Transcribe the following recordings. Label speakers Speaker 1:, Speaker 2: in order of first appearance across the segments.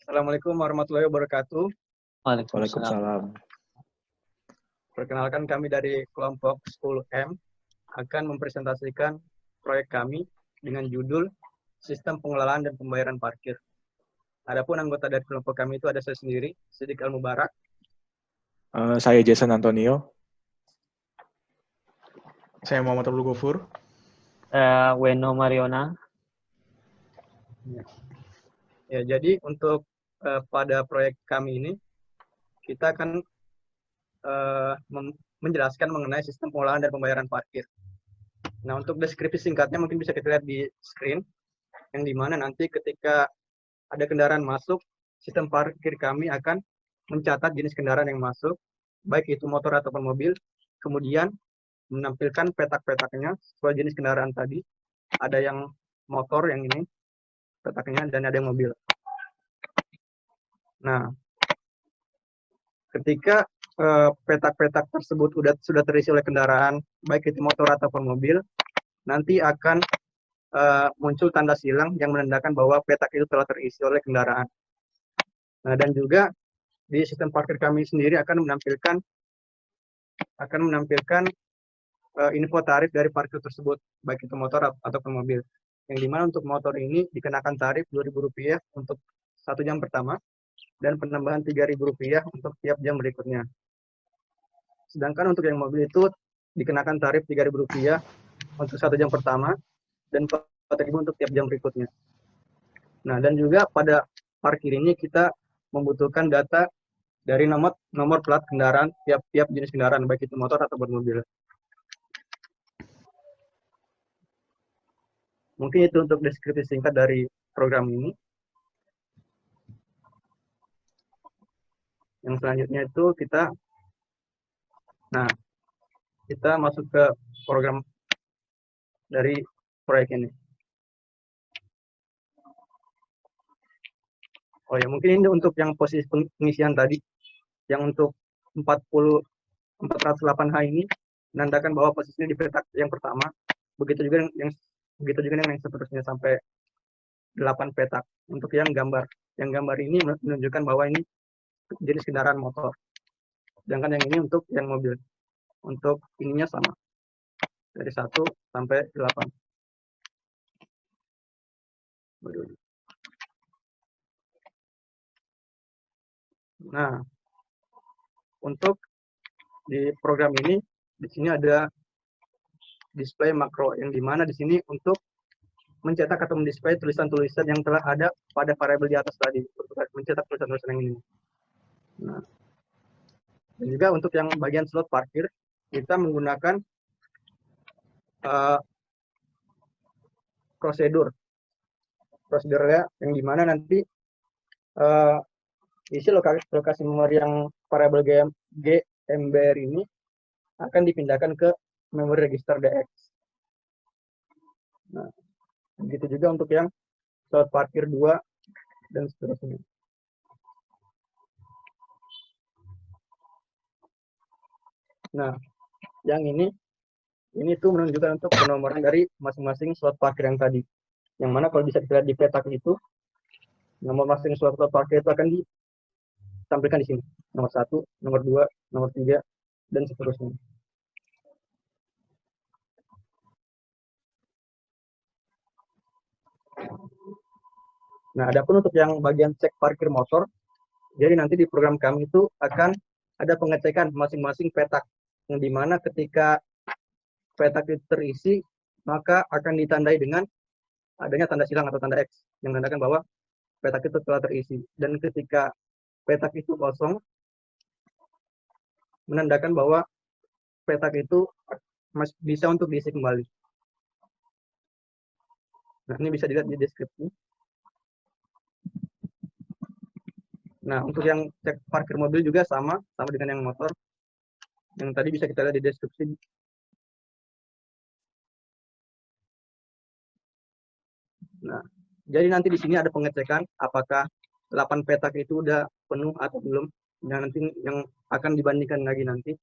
Speaker 1: Assalamualaikum warahmatullahi wabarakatuh.
Speaker 2: Waalaikumsalam.
Speaker 1: Perkenalkan, kami dari kelompok 10M akan mempresentasikan proyek kami dengan judul Sistem Pengelolaan dan Pembayaran Parkir. Adapun anggota dari kelompok kami itu ada saya sendiri, Siddiq Al-Mubarak.
Speaker 2: Saya Jason Antonio.
Speaker 3: Saya Muhammad Abdul Ghafur.
Speaker 4: Weno Mariona.
Speaker 1: Ya, jadi untuk pada proyek kami ini kita akan menjelaskan mengenai sistem pengolahan dan pembayaran parkir. Nah, untuk deskripsi singkatnya mungkin bisa kita lihat di screen, yang dimana nanti ketika ada kendaraan masuk, sistem parkir kami akan mencatat jenis kendaraan yang masuk, baik itu motor ataupun mobil, kemudian menampilkan petak-petaknya sesuai jenis kendaraan tadi. Ada yang motor yang ini petaknya, dan ada yang mobil. Nah, ketika petak-petak tersebut sudah terisi oleh kendaraan, baik itu motor ataupun mobil, nanti akan muncul tanda silang yang menandakan bahwa petak itu telah terisi oleh kendaraan. Nah, dan juga di sistem parkir kami sendiri akan menampilkan info tarif dari parkir tersebut, baik itu motor ataupun mobil. Yang dimana untuk motor ini dikenakan tarif Rp2.000 untuk 1 jam pertama, dan penambahan Rp3.000 untuk tiap jam berikutnya. Sedangkan untuk yang mobil itu dikenakan tarif Rp3.000 untuk 1 jam pertama, dan Rp4.000 untuk tiap jam berikutnya. Nah, dan juga pada parkir ini kita membutuhkan data dari nomor plat kendaraan tiap jenis kendaraan, baik itu motor ataupun mobil. Mungkin itu untuk deskripsi singkat dari program ini. Yang selanjutnya itu kita masuk ke program dari proyek ini. Oh ya, mungkin ini untuk yang posisi pengisian tadi, yang untuk 408H ini menandakan bahwa posisinya di petak yang pertama, begitu juga yang seterusnya sampai 8 petak. Untuk yang gambar ini menunjukkan bahwa ini jenis kendaraan motor. Sedangkan yang ini untuk yang mobil. Untuk ininya sama, dari 1 sampai 8. Nah, untuk di program ini, di sini ada display makro, yang dimana di sini untuk mencetak atau mendisplay tulisan-tulisan yang telah ada pada variabel di atas tadi, untuk mencetak tulisan-tulisan yang ini. Nah, dan juga untuk yang bagian slot parkir, kita menggunakan prosedurnya, yang dimana nanti isi lokasi memori yang variabel GMBR ini akan dipindahkan ke memori register DX. Nah, begitu juga untuk yang slot parkir 2 dan seterusnya. Nah, yang ini tuh menunjukkan untuk penomoran dari masing-masing slot parkir yang tadi. Yang mana kalau bisa kita lihat di petak itu, nomor masing slot parkir itu akan ditampilkan di sini. Nomor 1, nomor 2, nomor 3, dan seterusnya. Nah, adapun untuk yang bagian cek parkir motor, jadi nanti di program kami itu akan ada pengecekan masing-masing petak, yang dimana ketika petak itu terisi, maka akan ditandai dengan adanya tanda silang atau tanda X, yang menandakan bahwa petak itu telah terisi. Dan ketika petak itu kosong, menandakan bahwa petak itu masih bisa untuk diisi kembali. Nah, ini bisa dilihat di deskripsi. Nah, untuk yang cek parkir mobil juga sama dengan yang motor. Yang tadi bisa kita lihat di deskripsi. Nah, jadi nanti di sini ada pengecekan apakah 8 petak itu udah penuh atau belum. Yang akan dibandingkan lagi nanti.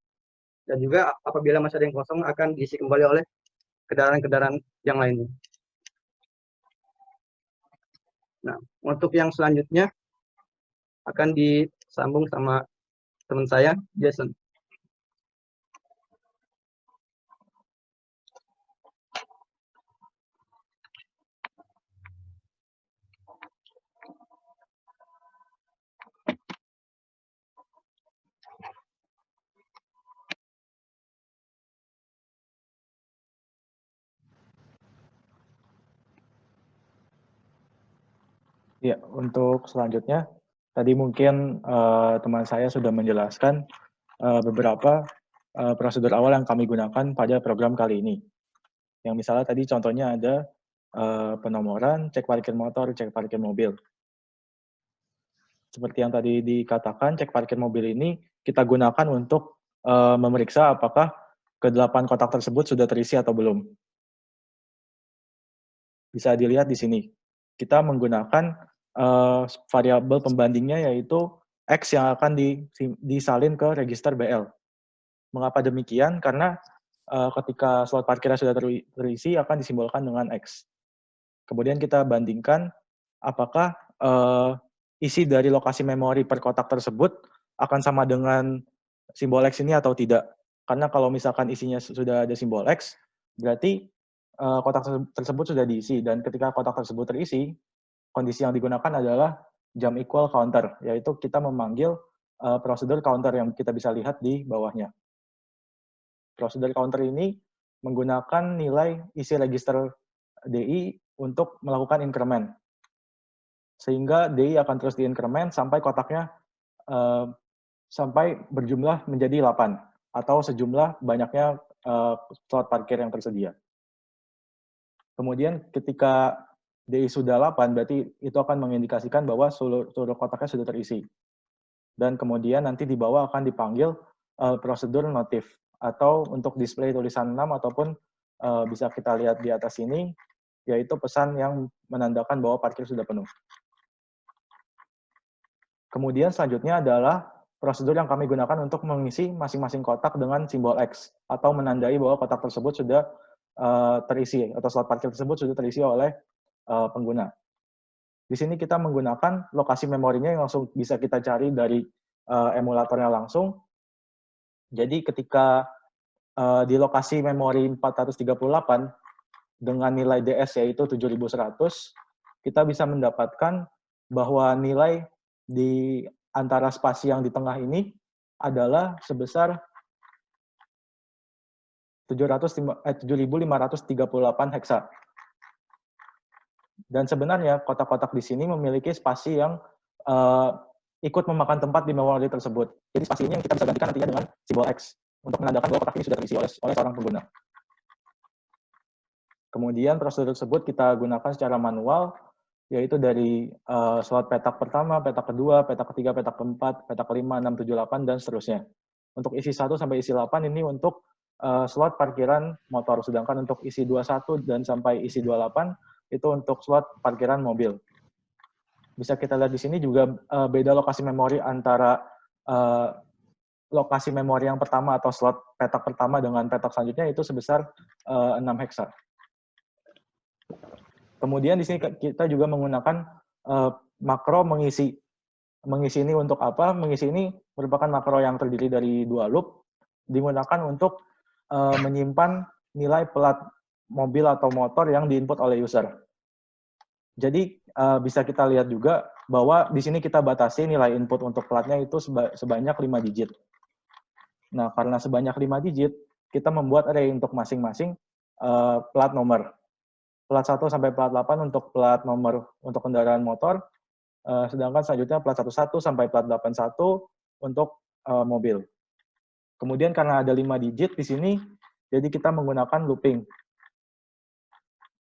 Speaker 1: Dan juga apabila masih ada yang kosong akan diisi kembali oleh kendaraan-kendaraan yang lainnya. Nah, untuk yang selanjutnya akan disambung sama teman saya, Jason.
Speaker 2: Ya, untuk selanjutnya, tadi mungkin teman saya sudah menjelaskan beberapa prosedur awal yang kami gunakan pada program kali ini. Yang misalnya tadi contohnya ada penomoran, cek parkir motor, cek parkir mobil. Seperti yang tadi dikatakan, cek parkir mobil ini kita gunakan untuk memeriksa apakah ke-8 kotak tersebut sudah terisi atau belum. Bisa dilihat di sini. Kita menggunakan variabel pembandingnya yaitu X yang akan disalin ke register BL. Mengapa demikian? Karena ketika slot parkirnya sudah terisi akan disimbolkan dengan X. Kemudian kita bandingkan apakah isi dari lokasi memori per kotak tersebut akan sama dengan simbol X ini atau tidak. Karena kalau misalkan isinya sudah ada simbol X, berarti kotak tersebut sudah diisi. Dan ketika kotak tersebut terisi, kondisi yang digunakan adalah jump equal counter, yaitu kita memanggil prosedur counter yang kita bisa lihat di bawahnya. Prosedur counter ini menggunakan nilai isi register DI untuk melakukan increment. Sehingga DI akan terus diincrement sampai kotaknya sampai berjumlah menjadi 8 atau sejumlah banyaknya slot parkir yang tersedia. Kemudian ketika DI sudah 8, berarti itu akan mengindikasikan bahwa seluruh kotaknya sudah terisi. Dan kemudian nanti di bawah akan dipanggil prosedur notif, atau untuk display tulisan 6, ataupun bisa kita lihat di atas ini, yaitu pesan yang menandakan bahwa parkir sudah penuh. Kemudian selanjutnya adalah prosedur yang kami gunakan untuk mengisi masing-masing kotak dengan simbol X, atau menandai bahwa kotak tersebut sudah terisi, atau slot parkir tersebut sudah terisi oleh pengguna. Di sini kita menggunakan lokasi memorinya yang langsung bisa kita cari dari emulatornya langsung. Jadi ketika di lokasi memori 438 dengan nilai DS yaitu 7100, kita bisa mendapatkan bahwa nilai di antara spasi yang di tengah ini adalah sebesar 7.538 heksa. Dan sebenarnya kotak-kotak di sini memiliki spasi yang ikut memakan tempat di memori tersebut. Jadi spasi ini yang kita bisa gantikan nantinya dengan simbol X untuk menandakan bahwa kotak ini sudah terisi oleh seorang pengguna. Kemudian prosedur tersebut kita gunakan secara manual, yaitu dari slot petak pertama, petak kedua, petak ketiga, petak keempat, petak kelima, 6, 7, 8, dan seterusnya. Untuk isi 1 sampai isi 8 ini untuk slot parkiran motor, sedangkan untuk isi 21 dan sampai isi 28 itu untuk slot parkiran mobil. Bisa kita lihat di sini juga beda lokasi memori antara lokasi memori yang pertama atau slot petak pertama dengan petak selanjutnya itu sebesar 6 heksa. Kemudian di sini kita juga menggunakan makro mengisi. Mengisi ini untuk apa? Mengisi ini merupakan makro yang terdiri dari 2 loop, digunakan untuk menyimpan nilai plat mobil atau motor yang diinput oleh user. Jadi bisa kita lihat juga bahwa di sini kita batasi nilai input untuk platnya itu sebanyak 5 digit. Nah, karena sebanyak 5 digit, kita membuat array untuk masing-masing plat nomor. Plat 1 sampai plat 8 untuk plat nomor untuk kendaraan motor, sedangkan selanjutnya plat 11 sampai plat 81 untuk mobil. Kemudian karena ada 5 digit di sini, jadi kita menggunakan looping.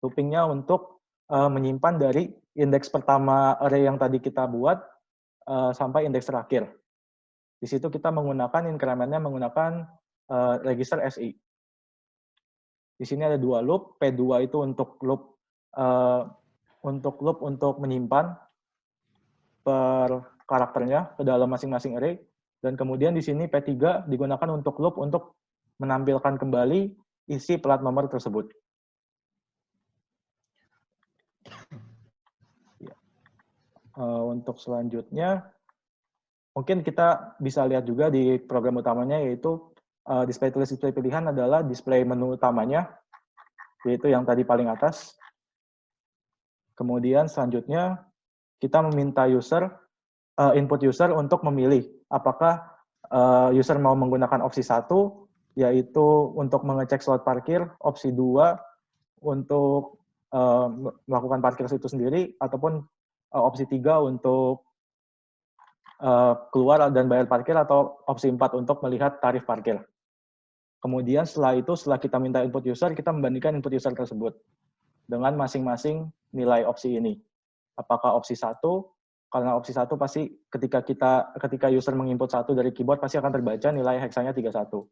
Speaker 2: Loopingnya untuk menyimpan dari indeks pertama array yang tadi kita buat sampai indeks terakhir. Di situ kita menggunakan increment-nya menggunakan register SI. Di sini ada 2 loop, P2 itu untuk loop untuk menyimpan per karakternya ke dalam masing-masing array, dan kemudian di sini P3 digunakan untuk loop untuk menampilkan kembali isi plat nomor tersebut. Untuk selanjutnya, mungkin kita bisa lihat juga di program utamanya, yaitu display tulis display pilihan adalah display menu utamanya, yaitu yang tadi paling atas. Kemudian selanjutnya kita meminta input user untuk memilih apakah user mau menggunakan opsi 1, yaitu untuk mengecek slot parkir, opsi 2 untuk melakukan parkir itu sendiri, ataupun opsi 3 untuk keluar dan bayar parkir, atau opsi 4 untuk melihat tarif parkir. Kemudian setelah itu, setelah kita minta input user, kita membandingkan input user tersebut dengan masing-masing nilai opsi ini. Apakah opsi 1, karena opsi 1 pasti ketika user menginput 1 dari keyboard, pasti akan terbaca nilai heksanya 31.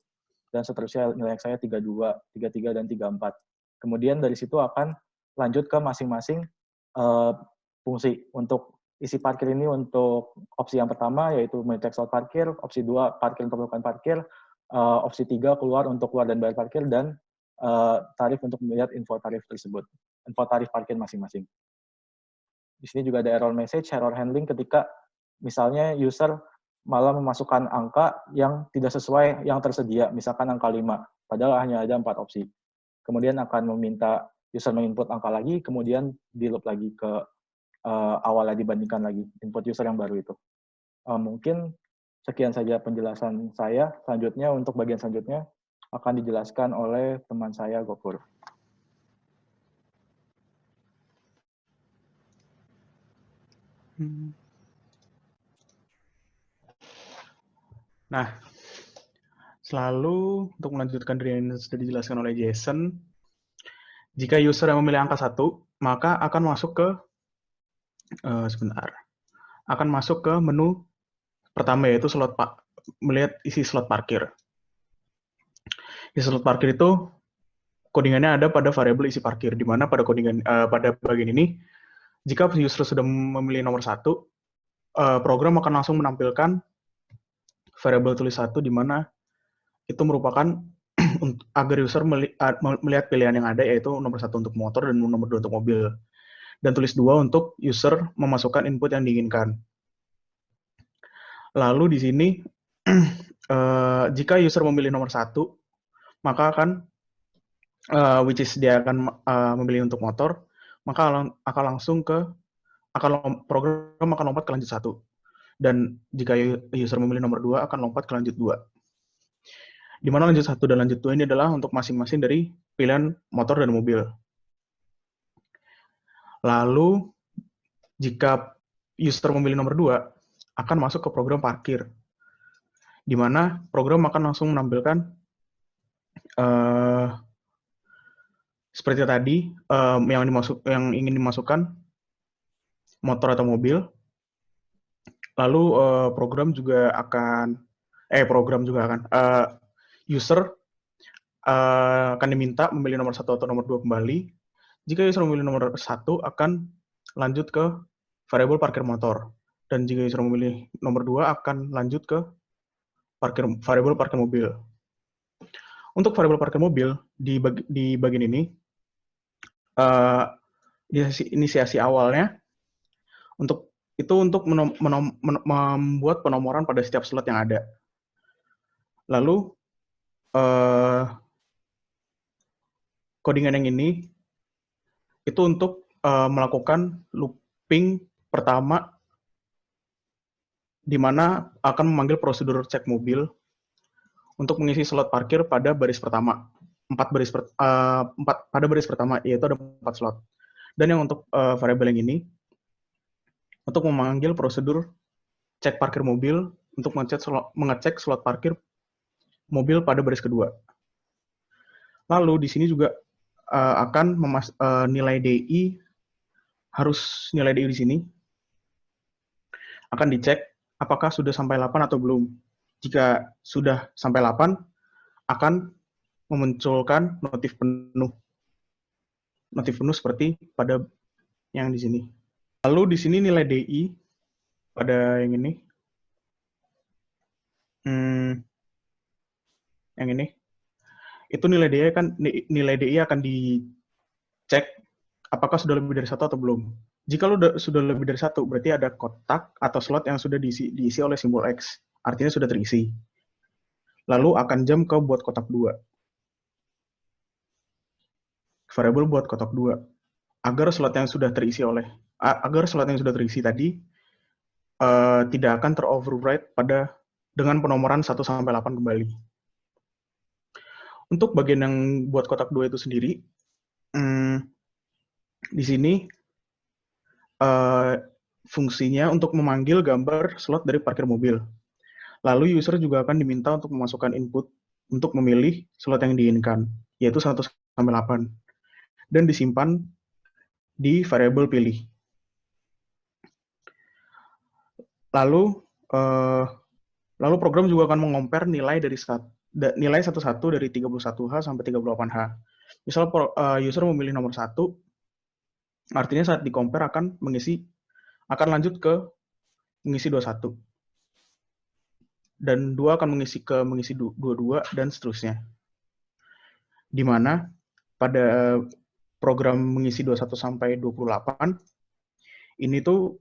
Speaker 2: Dan seterusnya nilai heksanya 32, 33, dan 34. Kemudian dari situ akan lanjut ke masing-masing fungsi. Untuk isi parkir ini, untuk opsi yang pertama yaitu mengecek slot parkir, opsi 2 parkir untuk melakukan parkir, opsi 3 keluar untuk keluar dan bayar parkir, dan tarif untuk melihat info tarif tersebut, info tarif parkir masing-masing. Di sini juga ada error message, error handling ketika misalnya user malah memasukkan angka yang tidak sesuai yang tersedia, misalkan angka 5, padahal hanya ada 4 opsi. Kemudian akan meminta user menginput angka lagi, kemudian di loop lagi ke awalnya, dibandingkan lagi input user yang baru itu. Mungkin sekian saja penjelasan saya. Selanjutnya, untuk bagian selanjutnya akan dijelaskan oleh teman saya, Gofur.
Speaker 3: Nah, selalu untuk melanjutkan dari yang sudah dijelaskan oleh Jason, jika user yang memilih angka 1, maka akan masuk ke akan masuk ke menu pertama, yaitu melihat isi slot parkir. Isi slot parkir itu codingannya ada pada variabel isi parkir, di mana pada bagian ini, jika user sudah memilih nomor 1, program akan langsung menampilkan variabel tulis 1, di mana itu merupakan agar user melihat pilihan yang ada, yaitu nomor 1 untuk motor dan nomor 2 untuk mobil. Dan tulis 2 untuk user memasukkan input yang diinginkan. Lalu di sini, jika user memilih nomor 1, maka akan, which is dia akan memilih untuk motor, maka akan langsung ke, program akan lompat ke lanjut 1. Dan jika user memilih nomor 2, akan lompat ke lanjut 2. Di mana lanjut 1 dan lanjut 2 ini adalah untuk masing-masing dari pilihan motor dan mobil. Lalu, jika user memilih nomor 2, akan masuk ke program parkir, di mana program akan langsung menampilkan seperti tadi, yang ingin dimasukkan motor atau mobil. Lalu user akan diminta memilih nomor 1 atau nomor 2 kembali. Jika user memilih nomor 1, akan lanjut ke variabel parkir motor. Dan jika user memilih nomor 2, akan lanjut ke variabel parkir mobil. Untuk variabel parkir mobil, di bagian ini, inisiasi awalnya, untuk membuat penomoran pada setiap slot yang ada. Lalu, codingan yang ini, itu untuk melakukan looping pertama, di mana akan memanggil prosedur cek mobil untuk mengisi slot parkir pada baris pertama. Pada baris pertama, yaitu ada 4 slot. Dan yang untuk variabel yang ini, untuk memanggil prosedur cek parkir mobil untuk mengecek slot parkir mobil pada baris kedua. Lalu di sini juga akan nilai DI, nilai DI di sini akan dicek apakah sudah sampai 8 atau belum. Jika sudah sampai 8, akan memunculkan notif penuh. Notif penuh seperti pada yang di sini. Lalu di sini nilai DI pada yang ini, yang ini, itu nilai DI akan dicek apakah sudah lebih dari 1 atau belum. Jika sudah lebih dari satu, berarti ada kotak atau slot yang sudah diisi oleh simbol X. Artinya sudah terisi. Lalu akan jump ke buat kotak 2. Variabel buat kotak 2. Agar slot yang sudah terisi tadi tidak akan teroverwrite dengan penomoran 1 sampai 8 kembali. Untuk bagian yang buat kotak 2 itu sendiri, di sini fungsinya untuk memanggil gambar slot dari parkir mobil. Lalu user juga akan diminta untuk memasukkan input untuk memilih slot yang diinginkan, yaitu 1 sampai 8, dan disimpan di variabel pilih. Lalu program juga akan mengompare nilai 11 dari 31H sampai 38H. Misal user memilih nomor 1, artinya saat di-compare akan lanjut ke mengisi 21. Dan 2 akan mengisi 22 dan seterusnya. Di mana pada program mengisi 21 sampai 28 ini tuh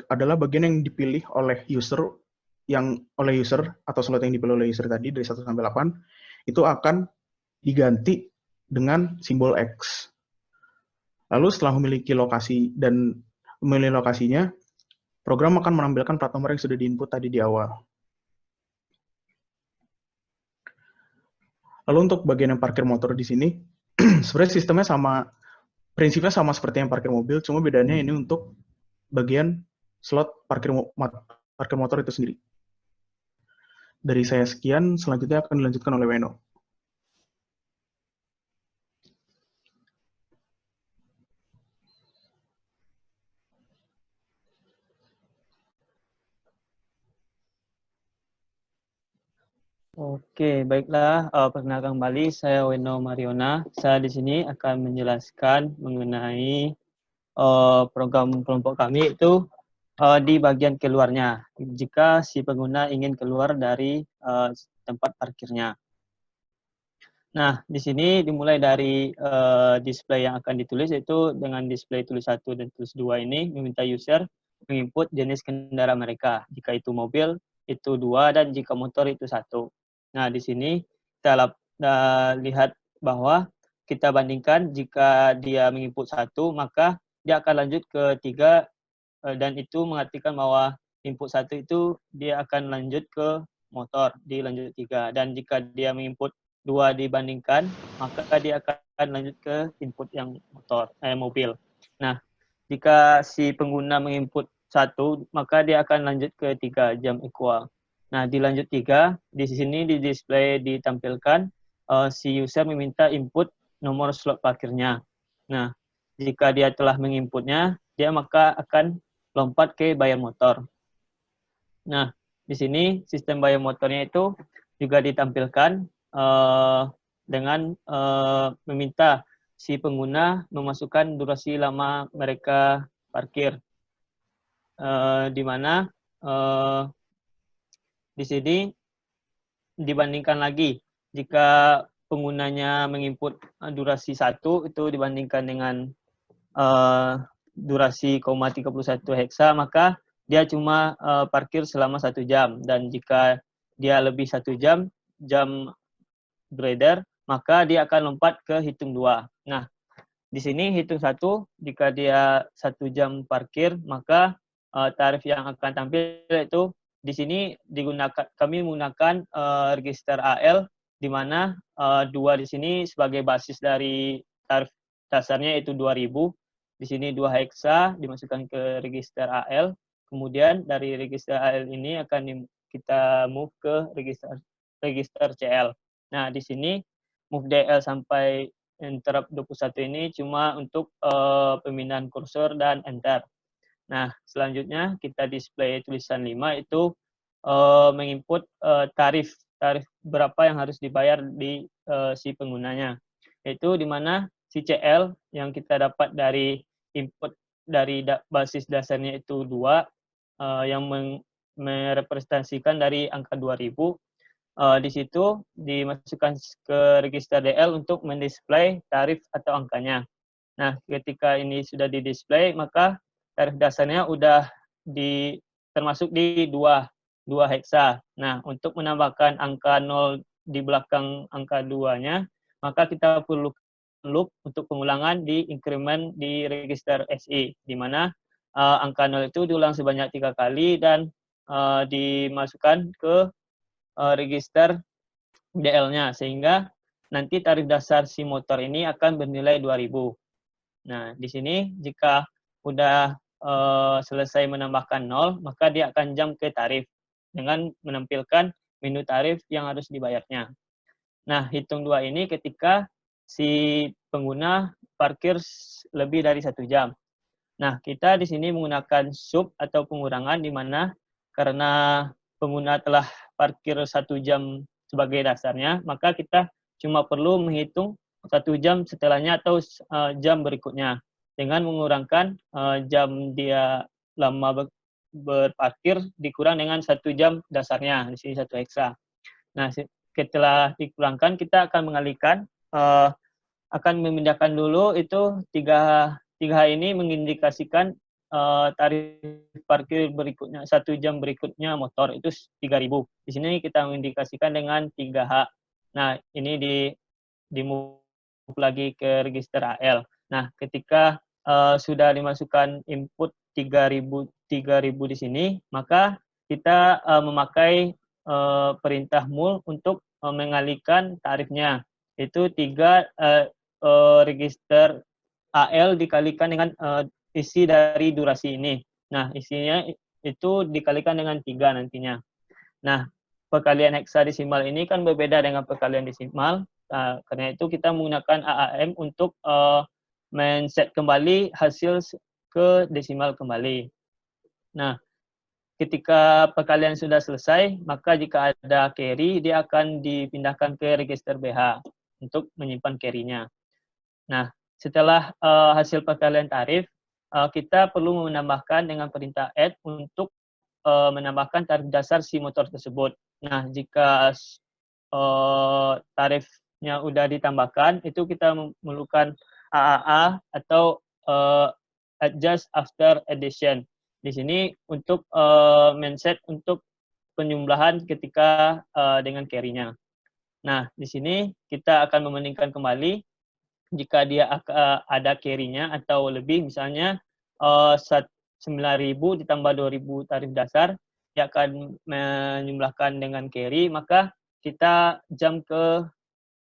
Speaker 3: adalah bagian yang dipilih oleh user atau slot yang dipilih oleh user tadi dari 1 sampai 8 itu akan diganti dengan simbol X. Lalu setelah memiliki lokasi dan memilih lokasinya, program akan menampilkan plat nomor yang sudah diinput tadi di awal. Lalu untuk bagian yang parkir motor di sini, sebenarnya prinsipnya sama seperti yang parkir mobil, cuma bedanya ini untuk bagian slot parkir motor itu sendiri. Dari saya sekian, selanjutnya akan dilanjutkan oleh Weno.
Speaker 4: Oke, baiklah. Perkenalkan kembali, saya Weno Mariona. Saya di sini akan menjelaskan mengenai program kelompok kami itu di bagian keluarnya. Jika si pengguna ingin keluar dari tempat parkirnya. Nah, di sini dimulai dari display yang akan ditulis, yaitu dengan display tulis 1 dan tulis 2 ini meminta user menginput jenis kendaraan mereka. Jika itu mobil, itu 2, dan jika motor itu 1. Nah, di sini kita lihat bahwa kita bandingkan jika dia menginput 1, maka dia akan lanjut ke 3, dan itu mengartikan bahwa input 1 itu dia akan lanjut ke motor di lanjut 3. Dan jika dia menginput 2 dibandingkan, maka dia akan lanjut ke input yang mobil. Nah, jika si pengguna menginput 1, maka dia akan lanjut ke 3, jam equal. Nah, di lanjut 3, di sini di display ditampilkan si user meminta input nomor slot parkirnya. Nah, jika dia telah menginputnya, dia maka akan lompat ke bayar motor. Nah, di sini sistem bayar motornya itu juga ditampilkan dengan meminta si pengguna memasukkan durasi lama mereka parkir, di mana di sini dibandingkan lagi jika penggunanya menginput durasi 1 itu dibandingkan dengan durasi 31 heksa, maka dia cuma parkir selama 1 jam. Dan jika dia lebih 1 jam grader, maka dia akan lompat ke hitung 2. Nah, di sini hitung 1, jika dia 1 jam parkir, maka tarif yang akan tampil itu di sini kami menggunakan register AL, di mana 2 di sini sebagai basis dari tarif dasarnya itu 2.000. Di sini 2 heksa dimasukkan ke register AL. Kemudian dari register AL ini akan kita move ke register CL. Nah, di sini move DL sampai interrupt 21 ini cuma untuk pemindahan kursor dan enter. Nah, selanjutnya kita display tulisan 5 itu menginput tarif berapa yang harus dibayar di si penggunanya. Yaitu di mana si CL yang kita dapat dari input dari basis dasarnya itu 2, yang merepresentasikan dari angka 2000. Di situ dimasukkan ke register DL untuk mendisplay tarif atau angkanya. Nah, ketika ini sudah di-display, maka tarif dasarnya udah termasuk di dua heksa. Nah, untuk menambahkan angka 0 di belakang angka 2-nya, maka kita perlu loop untuk pengulangan di increment di register SI, di mana angka 0 itu diulang sebanyak 3 kali dan dimasukkan ke register DL-nya, sehingga nanti tarif dasar si motor ini akan bernilai 2.000. Nah, di sini jika udah selesai menambahkan 0, maka dia akan jump ke tarif dengan menampilkan menu tarif yang harus dibayarnya. Nah, hitung 2 ini ketika si pengguna parkir lebih dari 1 jam. Nah, kita di sini menggunakan sub atau pengurangan, di mana karena pengguna telah parkir 1 jam sebagai dasarnya, maka kita cuma perlu menghitung 1 jam setelahnya atau jam berikutnya dengan mengurangkan jam dia lama berparkir dikurang dengan 1 jam dasarnya, di sini 1 heksa. Nah, setelah dikurangkan, kita akan mengalihkan, akan memindahkan dulu itu tiga hal ini mengindikasikan tarif parkir berikutnya, 1 jam berikutnya motor itu 3.000. Di sini kita mengindikasikan dengan 3H. Nah, ini di-move lagi ke register AL. Nah, ketika sudah dimasukkan input 3.000 di sini, maka kita memakai perintah mul untuk mengalihkan tarifnya. Itu 3 register AL dikalikan dengan isi dari durasi ini. Nah, isinya itu dikalikan dengan 3 nantinya. Nah, perkalian heksadesimal ini kan berbeda dengan perkalian desimal. Karena itu kita menggunakan AAM untuk men-set kembali hasil ke desimal kembali. Nah, ketika perkalian sudah selesai, maka jika ada carry, dia akan dipindahkan ke register BH untuk menyimpan carry-nya. Nah, setelah hasil perkalian tarif, kita perlu menambahkan dengan perintah add untuk menambahkan tarif dasar si motor tersebut. Nah, jika tarifnya sudah ditambahkan, itu kita memerlukan AAA atau adjust after addition. Di sini untuk men-set untuk penjumlahan ketika dengan carry-nya. Nah, di sini kita akan membandingkan kembali jika dia ada carry-nya atau lebih, misalnya 9.000 ditambah 2.000 tarif dasar, dia akan menjumlahkan dengan carry, maka kita jump ke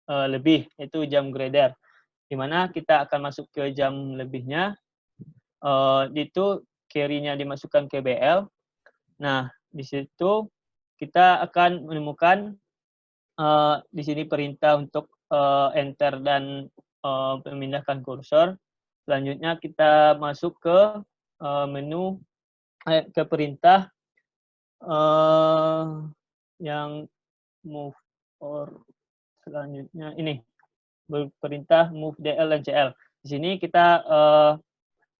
Speaker 4: lebih, itu jam grader, di mana kita akan masuk ke jam lebihnya, itu carry-nya dimasukkan ke BL. Nah, di situ kita akan menemukan di sini perintah untuk enter dan memindahkan kursor. Selanjutnya kita masuk ke menu ke perintah yang move, or selanjutnya ini perintah move DL dan CL. Di sini kita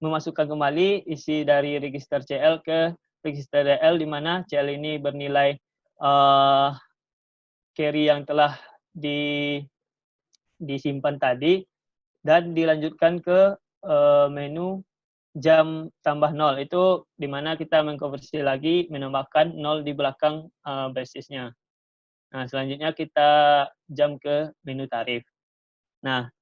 Speaker 4: memasukkan kembali isi dari register CL ke register DL, di mana CL ini bernilai carry yang telah disimpan tadi, dan dilanjutkan ke menu jam tambah 0, itu di mana kita mengkonversi lagi, menambahkan 0 di belakang basisnya. Nah, selanjutnya kita jump ke menu tarif. Nah,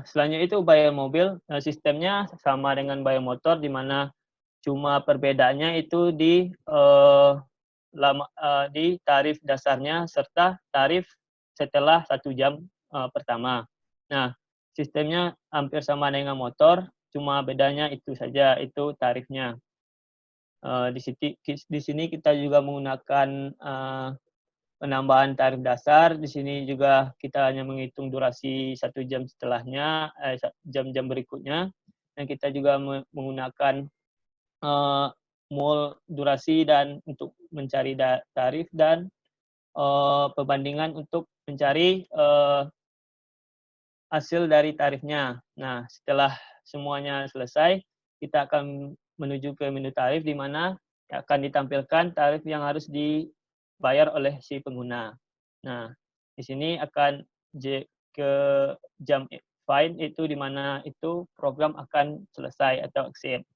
Speaker 4: selanjutnya itu bayar mobil, sistemnya sama dengan bayar motor, di mana cuma perbedaannya itu di tarif dasarnya serta tarif setelah 1 jam pertama. Nah, sistemnya hampir sama dengan motor, cuma bedanya itu saja, itu tarifnya. Di sini kita juga menggunakan penambahan tarif dasar. Di sini juga kita hanya menghitung durasi 1 jam setelahnya, jam-jam berikutnya. Dan kita juga menggunakan mul durasi dan untuk mencari tarif, dan perbandingan untuk mencari hasil dari tarifnya. Nah, setelah semuanya selesai, kita akan menuju ke menu tarif, di mana akan ditampilkan tarif yang harus dibayar oleh si pengguna. Nah, di sini akan ke jam defined itu di mana itu program akan selesai atau accept.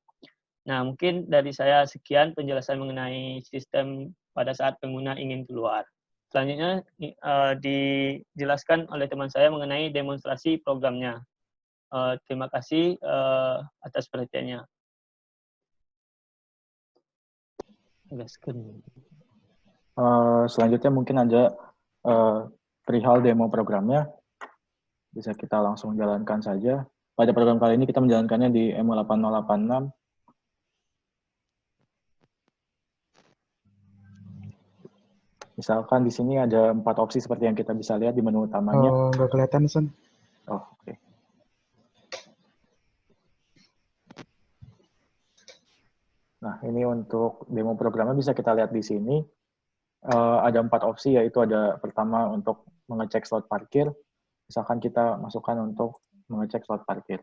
Speaker 4: Nah, mungkin dari saya sekian penjelasan mengenai sistem pada saat pengguna ingin keluar. Selanjutnya dijelaskan oleh teman saya mengenai demonstrasi programnya. Terima kasih atas perhatiannya.
Speaker 2: Selanjutnya mungkin ada perihal demo programnya. Bisa kita langsung jalankan saja. Pada program kali ini kita menjalankannya di MU8086. Misalkan di sini ada 4 opsi seperti yang kita bisa lihat di menu utamanya.
Speaker 3: Oh, nggak kelihatan, Son.
Speaker 2: Oh, oke. Nah, ini untuk demo programnya bisa kita lihat di sini. Ada 4 opsi, yaitu ada pertama untuk mengecek slot parkir. Misalkan kita masukkan untuk mengecek slot parkir.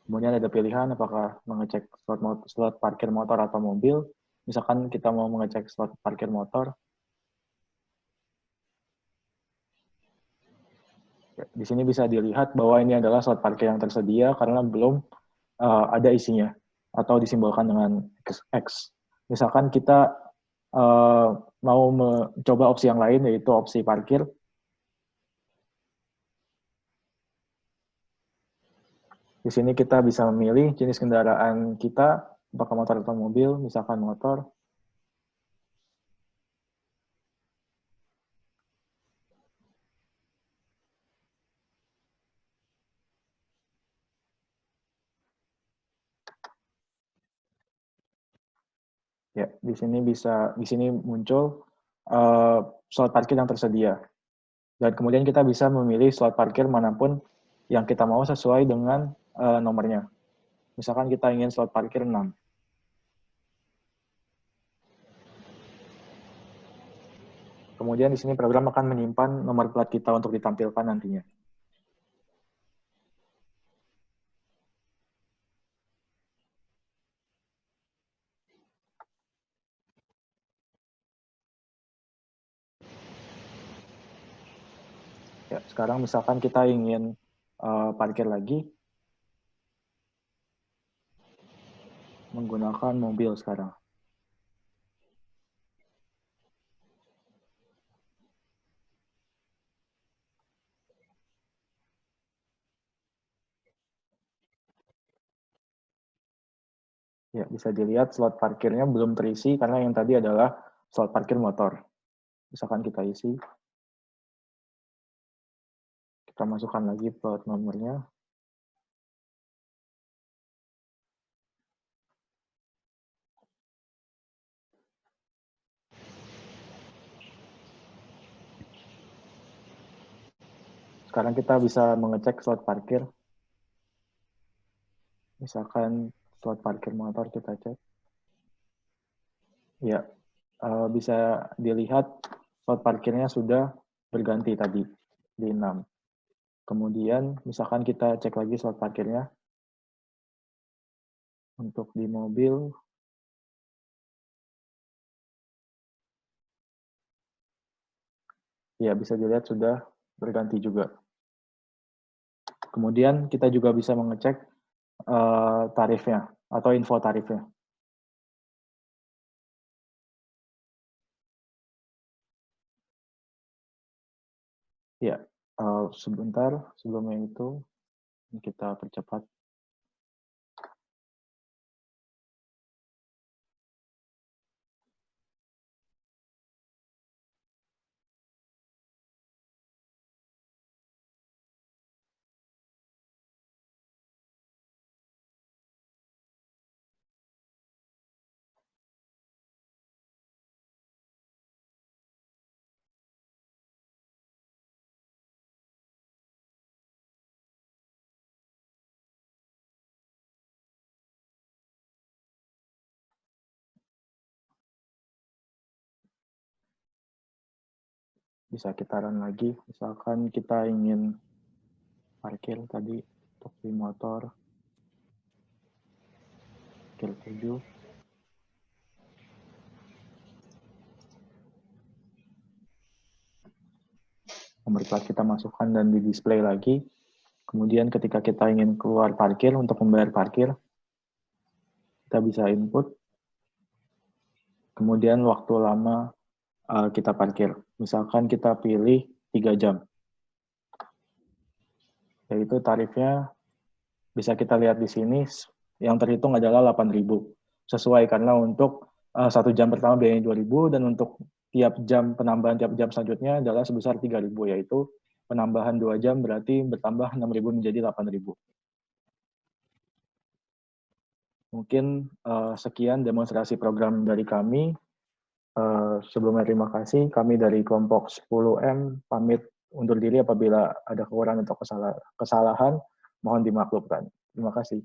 Speaker 2: Kemudian ada pilihan apakah mengecek slot parkir motor atau mobil. Misalkan kita mau mengecek slot parkir motor. Di sini bisa dilihat bahwa ini adalah slot parkir yang tersedia karena belum ada isinya atau disimbolkan dengan X. Misalkan kita mau mencoba opsi yang lain, yaitu opsi parkir. Di sini kita bisa memilih jenis kendaraan kita, apakah motor atau mobil, misalkan motor. Ya, di sini muncul slot parkir yang tersedia. Dan kemudian kita bisa memilih slot parkir manapun yang kita mau sesuai dengan nomornya. Misalkan kita ingin slot parkir 6. Kemudian di sini program akan menyimpan nomor plat kita untuk ditampilkan nantinya. Ya, sekarang misalkan kita ingin parkir lagi menggunakan mobil sekarang. Ya, bisa dilihat slot parkirnya belum terisi karena yang tadi adalah slot parkir motor. Misalkan kita isi. Kita masukkan lagi plat nomornya. Sekarang kita bisa mengecek slot parkir. Misalkan slot parkir motor kita cek. Ya, bisa dilihat slot parkirnya sudah berganti tadi di 6. Kemudian misalkan kita cek lagi slot parkirnya. Untuk di mobil, ya bisa dilihat sudah berganti juga. Kemudian kita juga bisa mengecek tarifnya atau info tarifnya. Ya, sebentar sebelumnya itu kita percepat. Bisa kita run lagi. Misalkan kita ingin parkir tadi untuk di motor. Parkir 7. Nomor plat kita masukkan dan di display lagi. Kemudian ketika kita ingin keluar parkir untuk membayar parkir, kita bisa input. Kemudian waktu lama kita parkir. Misalkan kita pilih 3 jam. Yaitu tarifnya bisa kita lihat di sini, yang terhitung adalah 8.000. Sesuai karena untuk 1 jam pertama biayanya 2.000 dan untuk penambahan tiap jam selanjutnya adalah sebesar 3.000, yaitu penambahan 2 jam berarti bertambah 6.000 menjadi 8.000. Mungkin sekian demonstrasi program dari kami. Sebelumnya terima kasih. Kami dari kelompok 10M pamit undur diri apabila ada kekurangan atau kesalahan. Mohon dimaklumkan. Terima kasih.